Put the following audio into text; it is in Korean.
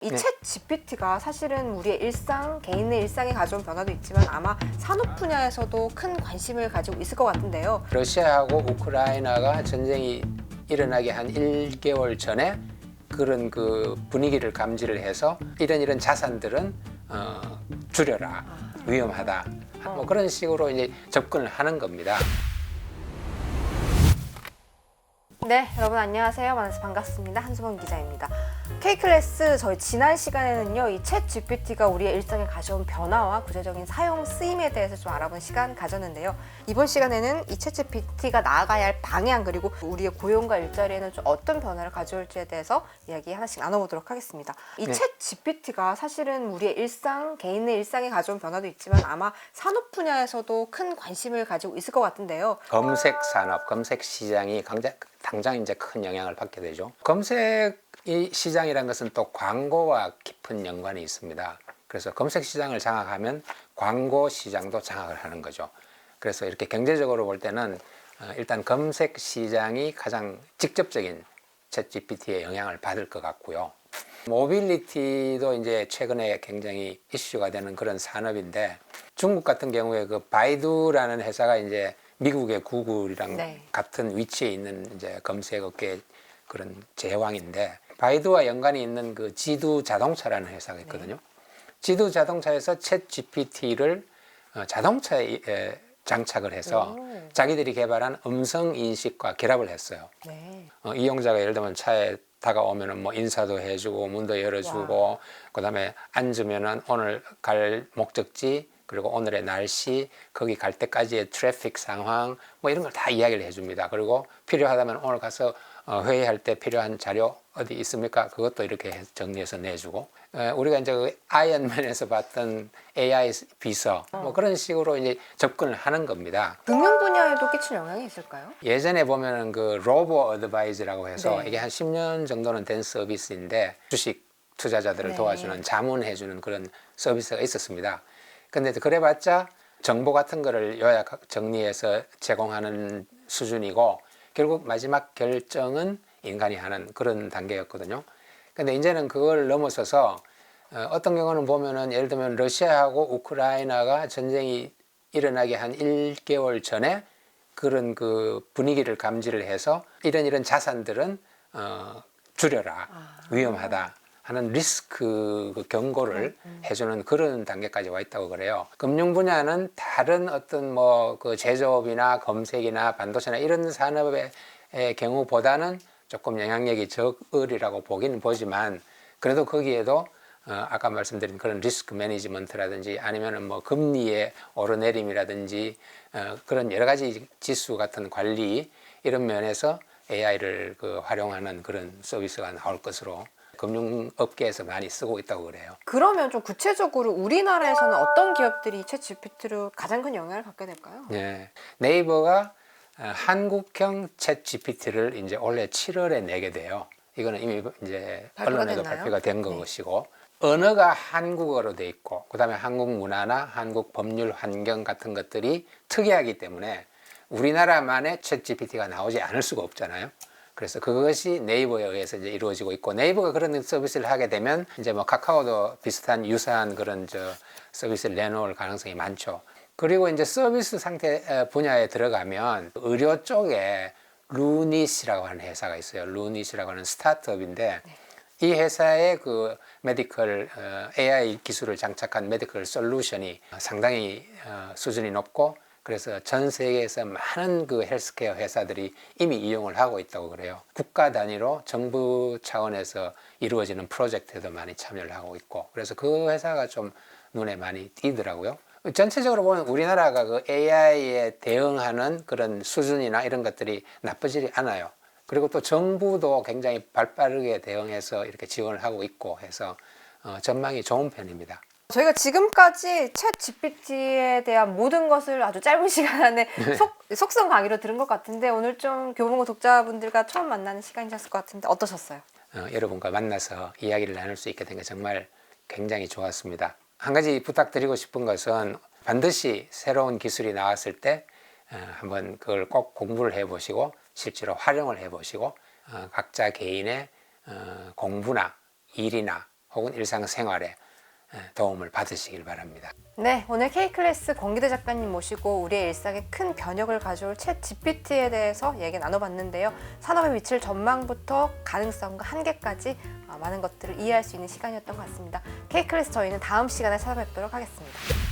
이 네. 챗 GPT가 사실은 우리의 일상, 개인의 일상에 가져온 변화도 있지만 아마 산업 분야에서도 큰 관심을 가지고 있을 것 같은데요. 러시아하고 우크라이나가 전쟁이 일어나기 한 1개월 전에 그런 그 분위기를 감지를 해서 이런 자산들은 줄여라, 위험하다, 뭐 그런 식으로 이제 접근을 하는 겁니다. 네, 여러분 안녕하세요. 만나서 반갑습니다. 한수봉 기자입니다. K클래스 저희 지난 시간에는요, 이 챗 GPT가 우리의 일상에 가져온 변화와 구체적인 사용 쓰임에 대해서 좀 알아본 시간 가졌는데요. 이번 시간에는 이 챗 GPT가 나아가야 할 방향, 그리고 우리의 고용과 일자리에는 좀 어떤 변화를 가져올지에 대해서 이야기 하나씩 나눠보도록 하겠습니다. 이 네. 챗 GPT가 사실은 우리의 일상, 개인의 일상에 가져온 변화도 있지만 아마 산업 분야에서도 큰 관심을 가지고 있을 것 같은데요. 검색 산업, 검색 시장이 당장 이제 큰 영향을 받게 되죠. 검색 시장이라는 것은 또 광고와 깊은 연관이 있습니다. 그래서 검색 시장을 장악하면 광고 시장도 장악을 하는 거죠. 그래서 이렇게 경제적으로 볼 때는 일단 검색 시장이 가장 직접적인 챗 GPT의 영향을 받을 것 같고요. 모빌리티도 이제 최근에 굉장히 이슈가 되는 그런 산업인데, 중국 같은 경우에 그 바이두라는 회사가 이제 미국의 구글이랑 네. 같은 위치에 있는 이제 검색 업계 그런 제왕인데, 바이두와 연관이 있는 그 지두 자동차라는 회사가 있거든요. 지두 자동차에서 챗 GPT를 자동차에 장착을 해서 자기들이 개발한 음성 인식과 결합을 했어요. 네. 이용자가 예를 들면 차에 다가오면은 뭐 인사도 해주고 문도 열어주고, 그다음에 앉으면은 오늘 갈 목적지, 그리고 오늘의 날씨, 거기 갈 때까지의 트래픽 상황, 뭐 이런 걸 다 이야기를 해줍니다. 그리고 필요하다면 오늘 가서 회의할 때 필요한 자료 어디 있습니까? 그것도 이렇게 정리해서 내주고, 우리가 이제 그 아이언맨에서 봤던 AI 비서, 뭐 그런 식으로 이제 접근을 하는 겁니다. 금융 분야에도 끼친 영향이 있을까요? 예전에 보면은 그 로보 어드바이즈라고 해서 네. 이게 한 10년 정도는 된 서비스인데, 주식 투자자들을 네. 도와주는, 자문해주는 그런 서비스가 있었습니다. 근데 그래봤자 정보 같은 거를 요약 정리해서 제공하는 수준이고, 결국 마지막 결정은 인간이 하는 그런 단계였거든요. 근데 이제는 그걸 넘어서서 어떤 경우는 보면은 예를 들면 러시아하고 우크라이나가 전쟁이 일어나기 한 1개월 전에 그런 그 분위기를 감지를 해서 이런 자산들은 줄여라, 위험하다 하는 리스크 그 경고를 해주는 그런 단계까지 와 있다고 그래요. 금융 분야는 다른 어떤 뭐 그 제조업이나 검색이나 반도체나 이런 산업의 경우보다는 조금 영향력이 적으리라고 보기는 보지만, 그래도 거기에도 아까 말씀드린 그런 리스크 매니지먼트라든지 아니면은 뭐 금리의 오르내림이라든지 그런 여러 가지 지수 같은 관리, 이런 면에서 AI를 그 활용하는 그런 서비스가 나올 것으로 금융업계에서 많이 쓰고 있다고 그래요. 그러면 좀 구체적으로 우리나라에서는 어떤 기업들이 챗 GPT로 가장 큰 영향을 받게 될까요? 네, 네이버가 한국형 챗 GPT를 이제 올해 7월에 내게 돼요. 이거는 이미 이제 발표가 언론에도 됐나요? 발표가 된 네. 것이고, 언어가 한국어로 돼 있고, 그다음에 한국 문화나 한국 법률 환경 같은 것들이 특이하기 때문에 우리나라만의 챗 GPT가 나오지 않을 수가 없잖아요. 그래서 그것이 네이버에 의해서 이제 이루어지고 있고, 네이버가 그런 서비스를 하게 되면 이제 뭐 카카오도 비슷한 유사한 그런 서비스를 내놓을 가능성이 많죠. 그리고 이제 서비스 상태 분야에 들어가면 의료 쪽에 루닛이라고 하는 회사가 있어요. 루닛이라고 하는 스타트업인데, 이 회사의 그 메디컬 AI 기술을 장착한 메디컬 솔루션이 상당히 수준이 높고, 그래서 전 세계에서 많은 그 헬스케어 회사들이 이미 이용을 하고 있다고 그래요. 국가 단위로 정부 차원에서 이루어지는 프로젝트에도 많이 참여를 하고 있고, 그래서 그 회사가 좀 눈에 많이 띄더라고요. 전체적으로 보면 우리나라가 그 AI에 대응하는 그런 수준이나 이런 것들이 나쁘지 않아요. 그리고 또 정부도 굉장히 발빠르게 대응해서 이렇게 지원을 하고 있고 해서 전망이 좋은 편입니다. 저희가 지금까지 챗 GPT에 대한 모든 것을 아주 짧은 시간 안에 속성 강의로 들은 것 같은데, 오늘 좀 교보문 독자분들과 처음 만나는 시간이셨을 것 같은데 어떠셨어요? 여러분과 만나서 이야기를 나눌 수 있게 된 게 정말 굉장히 좋았습니다. 한 가지 부탁드리고 싶은 것은, 반드시 새로운 기술이 나왔을 때 한번 그걸 꼭 공부를 해보시고 실제로 활용을 해보시고, 각자 개인의 공부나 일이나 혹은 일상생활에 도움을 받으시길 바랍니다. 네, 오늘 K클래스 권기대 작가님 모시고 우리의 일상에 큰 변혁을 가져올 챗 GPT에 대해서 얘기 나눠봤는데요. 산업의 미칠 전망부터 가능성과 한계까지 많은 것들을 이해할 수 있는 시간이었던 것 같습니다. K클래스 저희는 다음 시간에 찾아뵙도록 하겠습니다.